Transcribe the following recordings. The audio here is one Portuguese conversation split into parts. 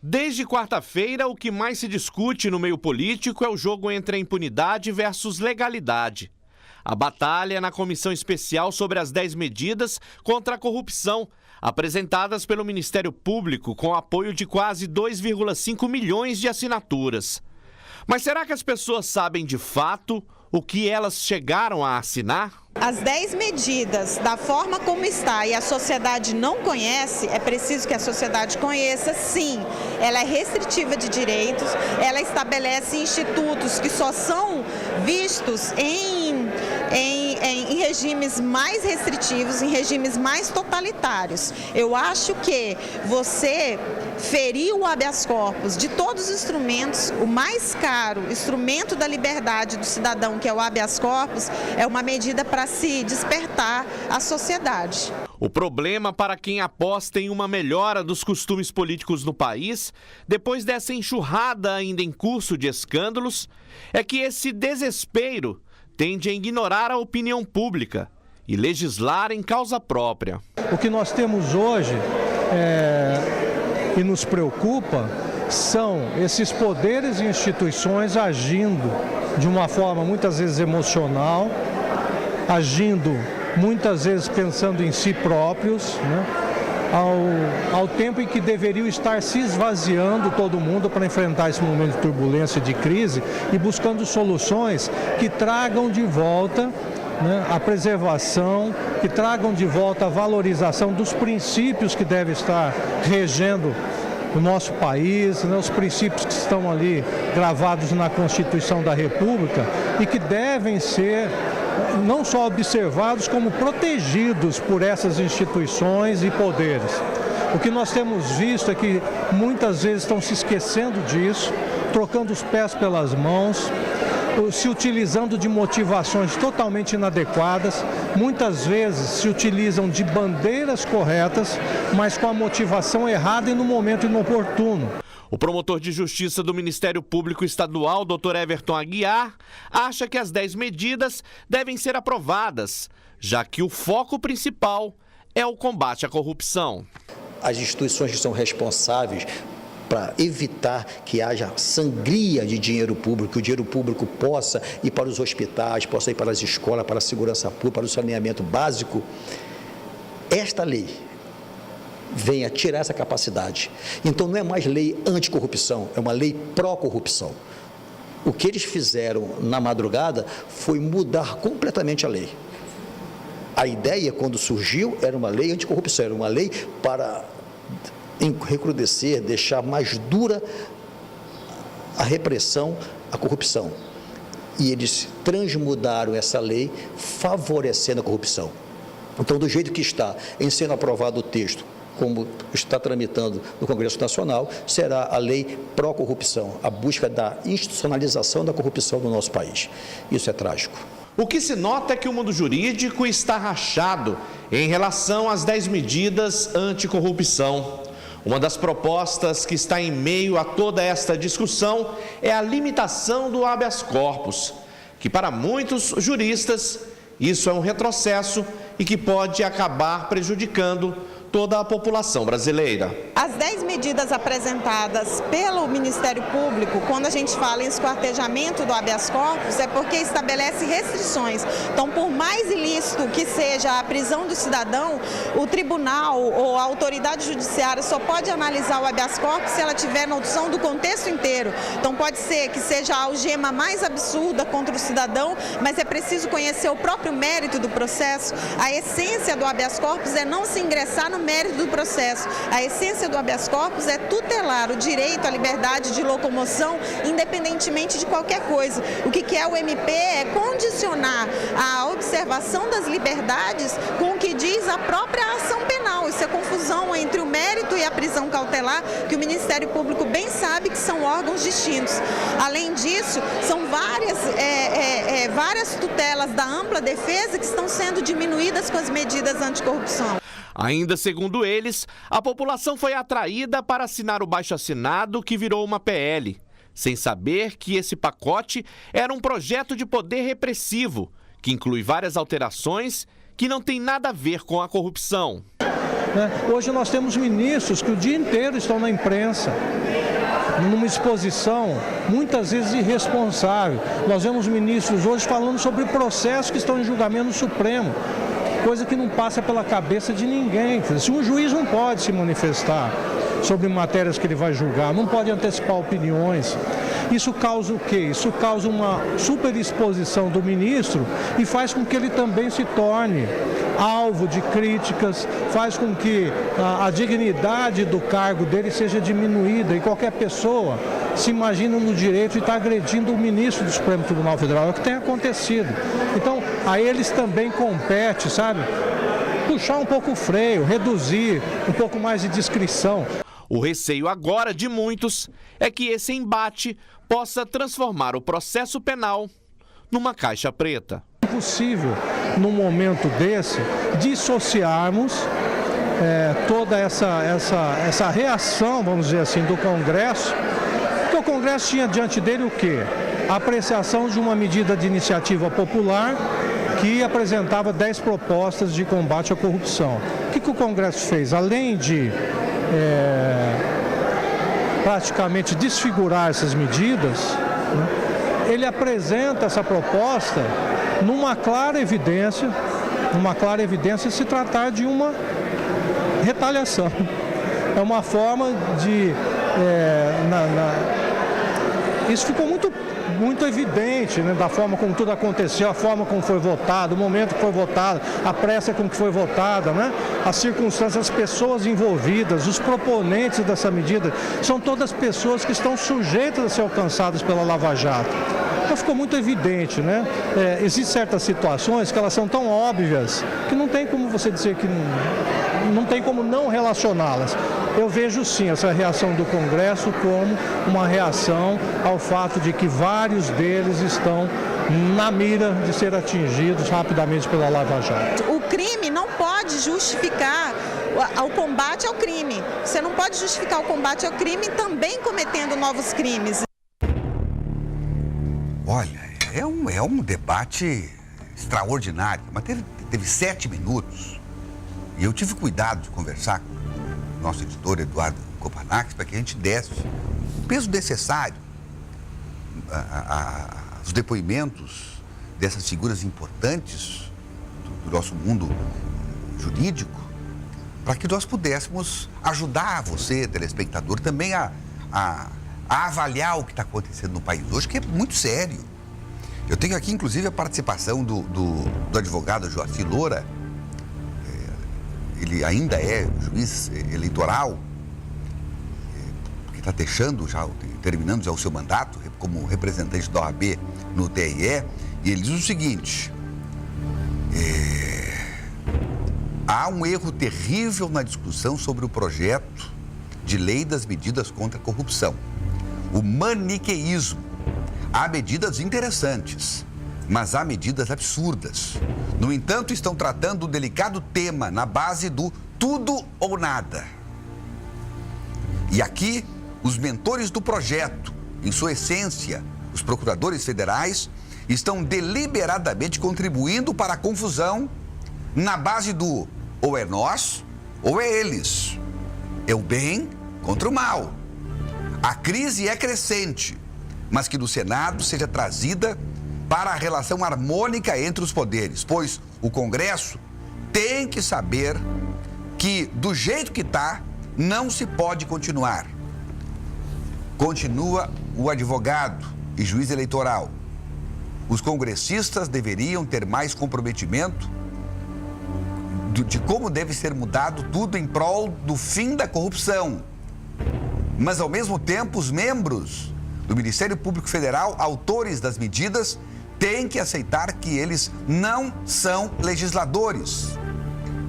Desde quarta-feira, o que mais se discute no meio político é o jogo entre a impunidade versus legalidade. A batalha na comissão especial sobre as 10 medidas contra a corrupção, apresentadas pelo Ministério Público com apoio de quase 2,5 milhões de assinaturas. Mas será que as pessoas sabem de fato o que elas chegaram a assinar? As 10 medidas, da forma como está e a sociedade não conhece, é preciso que a sociedade conheça, sim. Ela é restritiva de direitos, ela estabelece institutos que só são vistos em regimes mais restritivos, em regimes mais totalitários. Eu acho que você ferir o habeas corpus de todos os instrumentos, o mais caro instrumento da liberdade do cidadão, que é o habeas corpus, é uma medida para se despertar a sociedade. O problema para quem aposta em uma melhora dos costumes políticos no país, depois dessa enxurrada ainda em curso de escândalos, é que esse desespero tende a ignorar a opinião pública e legislar em causa própria. O que nós temos hoje e nos preocupa são esses poderes e instituições agindo de uma forma muitas vezes emocional, agindo muitas vezes pensando em si próprios, né? Ao tempo em que deveriam estar se esvaziando todo mundo para enfrentar esse momento de turbulência e de crise e buscando soluções que tragam de volta, né, a preservação, que tragam de volta a valorização dos princípios que devem estar regendo o nosso país, né, os princípios que estão ali gravados na Constituição da República e que devem ser não só observados, como protegidos por essas instituições e poderes. O que nós temos visto é que muitas vezes estão se esquecendo disso, trocando os pés pelas mãos, se utilizando de motivações totalmente inadequadas, muitas vezes se utilizam de bandeiras corretas, mas com a motivação errada e no momento inoportuno. O promotor de justiça do Ministério Público Estadual, Dr. Everton Aguiar, acha que as 10 medidas devem ser aprovadas, já que o foco principal é o combate à corrupção. As instituições que são responsáveis para evitar que haja sangria de dinheiro público, que o dinheiro público possa ir para os hospitais, possa ir para as escolas, para a segurança pública, para o saneamento básico, esta lei vem a tirar essa capacidade. Então não é mais lei anticorrupção, é uma lei pró-corrupção. O que eles fizeram na madrugada foi mudar completamente a lei. A ideia, quando surgiu, era uma lei anticorrupção, era uma lei para recrudescer, deixar mais dura a repressão à corrupção. E eles transmudaram essa lei favorecendo a corrupção. Então, do jeito que está em sendo aprovado o texto, como está tramitando no Congresso Nacional, será a lei pró-corrupção, a busca da institucionalização da corrupção no nosso país. Isso é trágico. O que se nota é que o mundo jurídico está rachado em relação às 10 medidas anticorrupção. Uma das propostas que está em meio a toda esta discussão é a limitação do habeas corpus, que para muitos juristas isso é um retrocesso e que pode acabar prejudicando toda a população brasileira. As 10 medidas apresentadas pelo Ministério Público, quando a gente fala em esquartejamento do habeas corpus, é porque estabelece restrições. Então, por mais ilícito que seja a prisão do cidadão, o tribunal ou a autoridade judiciária só pode analisar o habeas corpus se ela tiver noção do contexto inteiro. Então, pode ser que seja a algema mais absurda contra o cidadão, mas é preciso conhecer o próprio mérito do processo. A essência do habeas corpus é não se ingressar no mérito do processo. A essência do habeas corpus é tutelar o direito à liberdade de locomoção, independentemente de qualquer coisa. O que quer o MP é condicionar a observação das liberdades com o que diz a própria ação penal. Isso é confusão entre o mérito e a prisão cautelar, que o Ministério Público bem sabe que são órgãos distintos. Além disso, são várias tutelas da ampla defesa que estão sendo diminuídas com as medidas anticorrupção. Ainda segundo eles, a população foi atraída para assinar o baixo-assinado que virou uma PL, sem saber que esse pacote era um projeto de poder repressivo, que inclui várias alterações que não têm nada a ver com a corrupção. né? Hoje nós temos ministros que o dia inteiro estão na imprensa, numa exposição muitas vezes irresponsável. Nós vemos ministros hoje falando sobre processos que estão em julgamento no Supremo, coisa que não passa pela cabeça de ninguém. Se um juiz não pode se manifestar sobre matérias que ele vai julgar, não pode antecipar opiniões. Isso causa o quê? Isso causa uma superexposição do ministro e faz com que ele também se torne alvo de críticas, faz com que a dignidade do cargo dele seja diminuída e qualquer pessoa se imagina no direito de estar agredindo o ministro do Supremo Tribunal Federal. É o que tem acontecido. Então, a eles também compete, sabe, puxar um pouco o freio, reduzir um pouco mais de discrição. O receio agora de muitos é que esse embate possa transformar o processo penal numa caixa preta. É impossível, num momento desse, dissociarmos toda essa reação, vamos dizer assim, do Congresso, porque o Congresso tinha diante dele o quê? A apreciação de uma medida de iniciativa popular que apresentava 10 propostas de combate à corrupção. O que o Congresso fez? Além de praticamente desfigurar essas medidas, né, ele apresenta essa proposta numa clara evidência se tratar de uma retaliação. É uma forma de... Isso ficou muito evidente, né, da forma como tudo aconteceu, a forma como foi votado, o momento que foi votado, a pressa com que foi votada, né, as circunstâncias, as pessoas envolvidas, os proponentes dessa medida, são todas pessoas que estão sujeitas a ser alcançadas pela Lava Jato. Então ficou muito evidente, né? Existem certas situações que elas são tão óbvias que não tem como você dizer que não tem como não relacioná-las. Eu vejo sim essa reação do Congresso como uma reação ao fato de que vários deles estão na mira de ser atingidos rapidamente pela Lava Jato. O crime não pode justificar o combate ao crime. Você não pode justificar o combate ao crime também cometendo novos crimes. Olha, é um debate extraordinário, mas teve 7 minutos e eu tive cuidado de conversar com o nosso editor Eduardo Kopanax para que a gente desse o peso necessário aos depoimentos dessas figuras importantes do nosso mundo jurídico, para que nós pudéssemos ajudar você, telespectador, também a avaliar o que está acontecendo no país hoje, que é muito sério. Eu tenho aqui, inclusive, a participação do advogado Joaci Loura. Ele ainda é juiz eleitoral, que está terminando já o seu mandato como representante da OAB no TRE, e ele diz o seguinte: há um erro terrível na discussão sobre o projeto de lei das medidas contra a corrupção. O maniqueísmo. Há medidas interessantes, mas há medidas absurdas. No entanto, estão tratando o delicado tema na base do tudo ou nada. E aqui, os mentores do projeto, em sua essência, os procuradores federais, estão deliberadamente contribuindo para a confusão na base do ou é nós ou é eles. É o bem contra o mal. A crise é crescente, mas que no Senado seja trazida para a relação harmônica entre os poderes, pois o Congresso tem que saber que, do jeito que está, não se pode continuar. Continua o advogado e juiz eleitoral. Os congressistas deveriam ter mais comprometimento de como deve ser mudado tudo em prol do fim da corrupção. Mas, ao mesmo tempo, os membros do Ministério Público Federal, autores das medidas, têm que aceitar que eles não são legisladores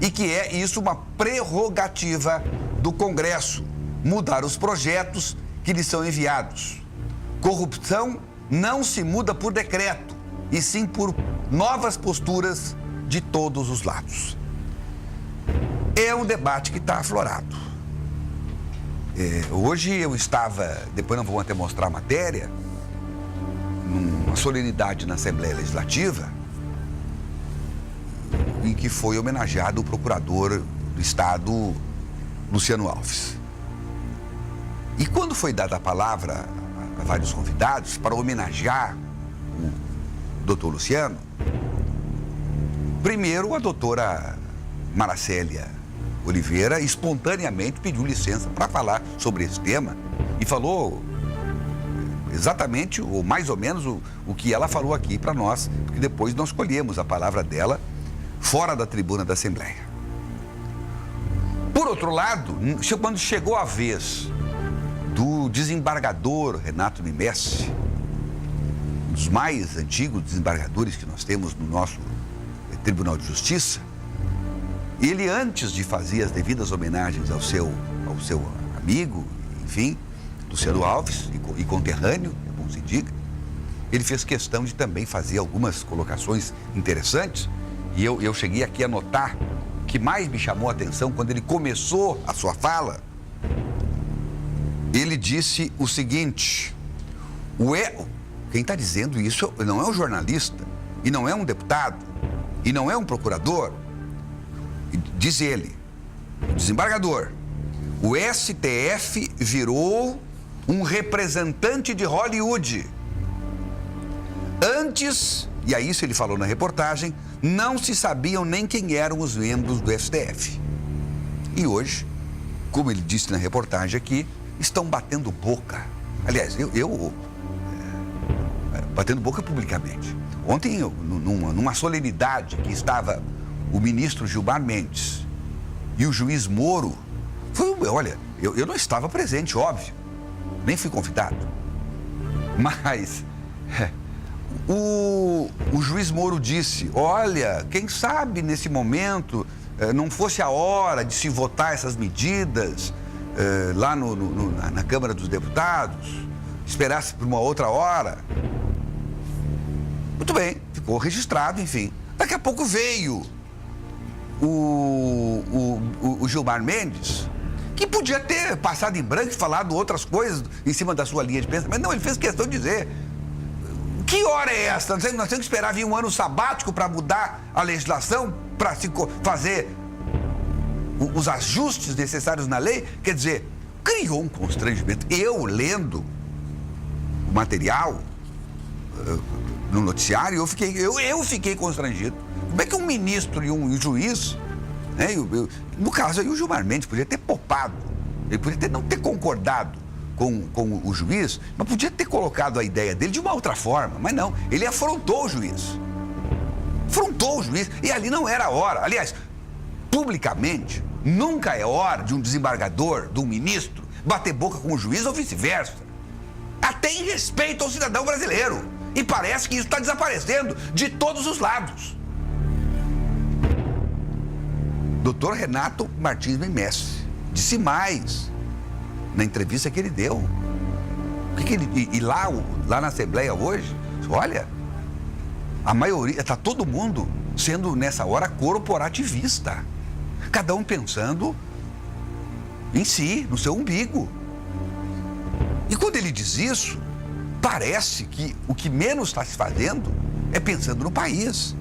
e que é isso uma prerrogativa do Congresso, mudar os projetos que lhes são enviados. Corrupção não se muda por decreto, e sim por novas posturas de todos os lados. É um debate que está aflorado. Hoje eu estava, depois nós vamos até mostrar a matéria, numa solenidade na Assembleia Legislativa, em que foi homenageado o procurador do do Estado, Luciano Alves. E quando foi dada a palavra a vários convidados para homenagear o doutor Luciano, primeiro a doutora Maracélia Oliveira espontaneamente pediu licença para falar sobre esse tema e falou exatamente, ou mais ou menos, o que ela falou aqui para nós, porque depois nós colhemos a palavra dela fora da tribuna da Assembleia. Por outro lado, quando chegou a vez do desembargador Renato Mimessi, um dos mais antigos desembargadores que nós temos no nosso Tribunal de Justiça, ele, antes de fazer as devidas homenagens ao seu amigo, enfim, Luciano Alves, e conterrâneo, é bom se diga, ele fez questão de também fazer algumas colocações interessantes, e eu cheguei aqui a notar que mais me chamou a atenção quando ele começou a sua fala. Ele disse o seguinte: quem está dizendo isso não é um jornalista, e não é um deputado, e não é um procurador. Diz ele, o desembargador, o STF virou um representante de Hollywood. Antes, e aí isso ele falou na reportagem, não se sabiam nem quem eram os membros do STF. E hoje, como ele disse na reportagem aqui, estão batendo boca. Aliás, batendo boca publicamente. Ontem, numa solenidade que estava o ministro Gilmar Mendes e o juiz Moro, olha, eu não estava presente, óbvio, nem fui convidado, mas o juiz Moro disse: olha, quem sabe nesse momento não fosse a hora de se votar essas medidas lá na Câmara dos Deputados, esperasse por uma outra hora. Muito bem, ficou registrado, enfim. Daqui a pouco veio o Gilmar Mendes, que podia ter passado em branco e falado outras coisas em cima da sua linha de pensamento. Não, ele fez questão de dizer: que hora é essa? Nós temos que esperar vir um ano sabático para mudar a legislação, para se fazer os ajustes necessários na lei? Quer dizer, criou um constrangimento. Eu, lendo o material no noticiário, eu fiquei constrangido. Como é que um ministro e um juiz, né, no caso aí o Gilmar Mendes podia ter popado, ele podia não ter concordado com o juiz, mas podia ter colocado a ideia dele de uma outra forma, mas não, ele afrontou o juiz. Afrontou o juiz, e ali não era a hora. Aliás, publicamente, nunca é hora de um desembargador, de um ministro, bater boca com o juiz ou vice-versa. Até em respeito ao cidadão brasileiro. E parece que isso está desaparecendo de todos os lados. Dr. Renato Martins Mimessi disse mais na entrevista que ele deu. E lá na Assembleia hoje, olha, a maioria, está todo mundo sendo nessa hora corporativista. Cada um pensando em si, no seu umbigo. E quando ele diz isso, parece que o que menos está se fazendo é pensando no país.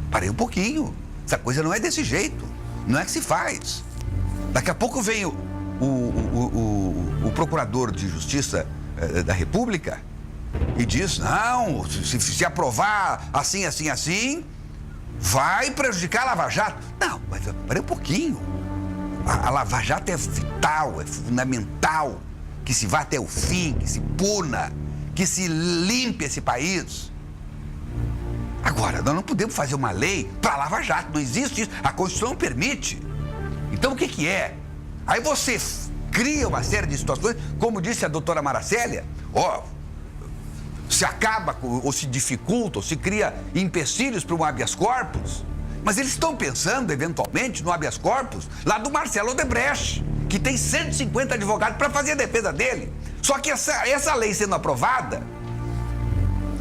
Parei um pouquinho, essa coisa não é desse jeito, não é que se faz. Daqui a pouco vem o procurador de Justiça da República e diz: não, se aprovar assim, vai prejudicar a Lava Jato. Não, mas parei um pouquinho. A Lava Jato é vital, é fundamental que se vá até o fim, que se puna, que se limpe esse país. Agora, nós não podemos fazer uma lei para Lava Jato, não existe isso, a Constituição não permite. Então, o que é? Aí você cria uma série de situações, como disse a doutora Maracélia, se acaba, ou se dificulta, ou se cria empecilhos para um habeas corpus, mas eles estão pensando, eventualmente, no habeas corpus lá do Marcelo Odebrecht, que tem 150 advogados para fazer a defesa dele. Só que essa lei sendo aprovada,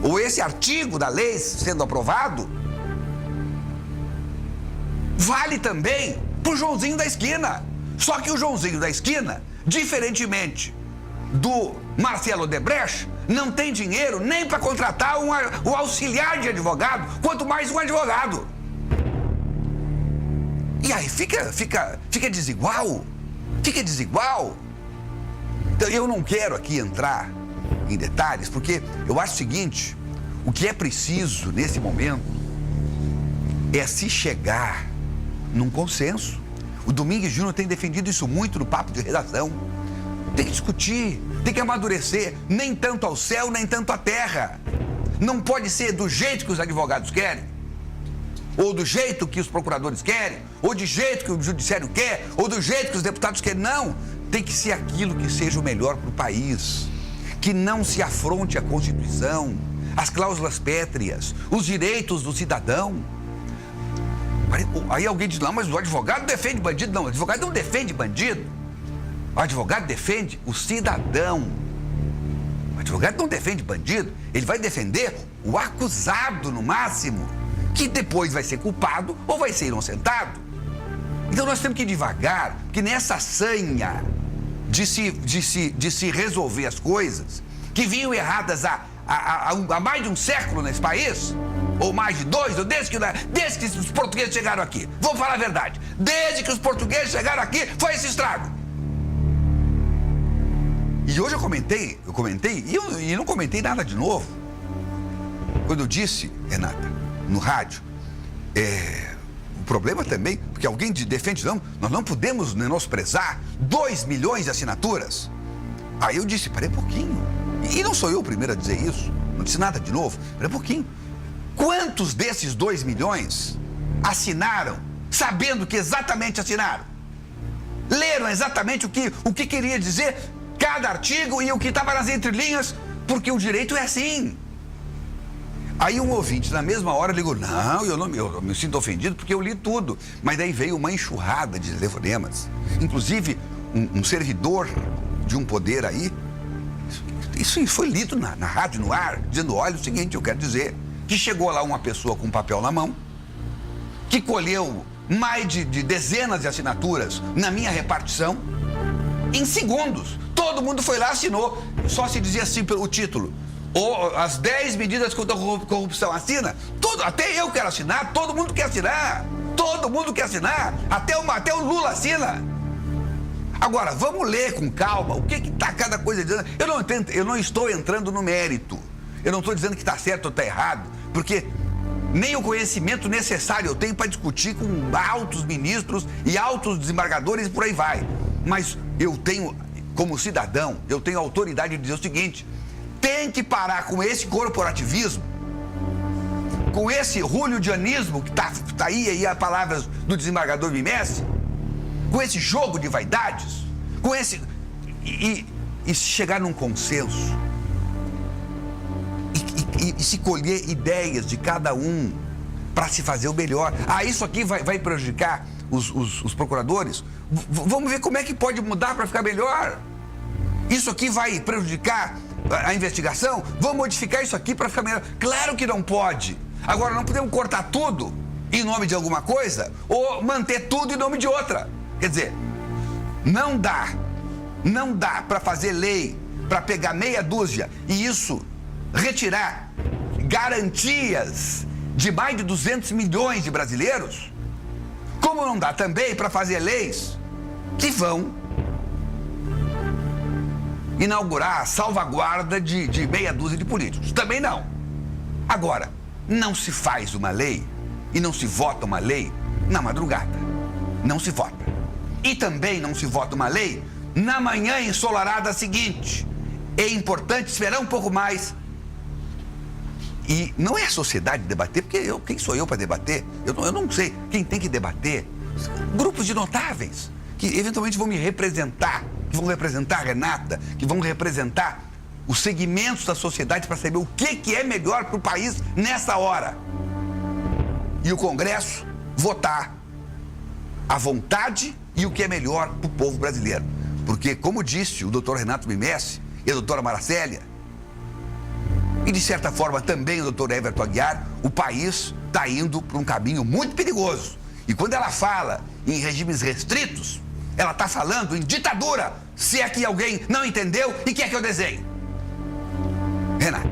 ou esse artigo da lei sendo aprovado, vale também pro Joãozinho da esquina. Só que o Joãozinho da esquina, diferentemente do Marcelo Odebrecht, não tem dinheiro nem para contratar um auxiliar de advogado, quanto mais um advogado. E aí fica desigual. Fica desigual. Então, eu não quero aqui entrar em detalhes, porque eu acho o seguinte: o que é preciso nesse momento é se chegar num consenso. O Domingues Júnior tem defendido isso muito no papo de redação. Tem que discutir, tem que amadurecer, nem tanto ao céu, nem tanto à terra. Não pode ser do jeito que os advogados querem, ou do jeito que os procuradores querem, ou do jeito que o judiciário quer, ou do jeito que os deputados querem. Não, tem que ser aquilo que seja o melhor para o país, que não se afronte a Constituição, as cláusulas pétreas, os direitos do cidadão. Aí alguém diz, não, mas o advogado defende bandido. Não, o advogado não defende bandido. O advogado defende o cidadão. O advogado não defende bandido, ele vai defender o acusado no máximo, que depois vai ser culpado ou vai ser inocentado. Então nós temos que ir devagar, porque nessa sanha de se resolver as coisas, que vinham erradas há mais de um século nesse país, ou mais de dois, ou desde que os portugueses chegaram aqui. Vamos falar a verdade. Desde que os portugueses chegaram aqui, foi esse estrago. E hoje eu comentei e não comentei nada de novo. Quando eu disse, Renata, no rádio, o problema também, porque alguém defende, não, nós não podemos menosprezar 2 milhões de assinaturas. Aí eu disse, parei um pouquinho. E não sou eu o primeiro a dizer isso, não disse nada de novo, parei um pouquinho. Quantos desses 2 milhões assinaram, sabendo que exatamente assinaram? Leram exatamente o que queria dizer cada artigo e o que estava nas entrelinhas, porque o direito é assim. Aí um ouvinte, na mesma hora, ligou, não, eu me sinto ofendido porque eu li tudo. Mas daí veio uma enxurrada de telefonemas. Inclusive, um servidor de um poder aí, isso foi lido na rádio, no ar, dizendo, olha, o seguinte, eu quero dizer que chegou lá uma pessoa com um papel na mão, que colheu mais de dezenas de assinaturas na minha repartição, em segundos. Todo mundo foi lá, assinou. Só se dizia assim pelo título. Ou as 10 medidas contra a corrupção. Assina. Até eu quero assinar. Todo mundo quer assinar. Todo mundo quer assinar. Até o Lula assina. Agora, vamos ler com calma o que está cada coisa dizendo. Eu não estou entrando no mérito. Eu não estou dizendo que está certo ou está errado. Porque nem o conhecimento necessário eu tenho para discutir com altos ministros e altos desembargadores e por aí vai. Mas eu tenho, como cidadão, eu tenho autoridade de dizer o seguinte: tem que parar com esse corporativismo, com esse julio-dianismo que tá aí a palavras do desembargador Mimesse, com esse jogo de vaidades, com esse... E se chegar num consenso, e se colher ideias de cada um para se fazer o melhor. Isso aqui vai prejudicar os procuradores? Vamos ver como é que pode mudar para ficar melhor. Isso aqui vai prejudicar a investigação? Vamos modificar isso aqui para ficar melhor. Claro que não pode. Agora, não podemos cortar tudo em nome de alguma coisa ou manter tudo em nome de outra. Quer dizer, não dá para fazer lei, para pegar meia dúzia e isso retirar garantias de mais de 200 milhões de brasileiros, como não dá também para fazer leis que vão inaugurar a salvaguarda de meia dúzia de políticos. Também não. Agora, não se faz uma lei e não se vota uma lei na madrugada. Não se vota. E também não se vota uma lei na manhã ensolarada seguinte. É importante esperar um pouco mais. E não é a sociedade debater, porque quem sou eu para debater? Eu não sei quem tem que debater. Grupos de notáveis que eventualmente vão me representar, que vão representar a Renata, que vão representar os segmentos da sociedade para saber o que é melhor para o país nessa hora. E o Congresso votar a vontade e o que é melhor para o povo brasileiro. Porque, como disse o doutor Renato Mimesse e a doutora Maracélia, e de certa forma também o doutor Everton Aguiar, o país está indo para um caminho muito perigoso. E quando ela fala em regimes restritos, ela está falando em ditadura, se é que alguém não entendeu e quer que eu desenhe. Renata.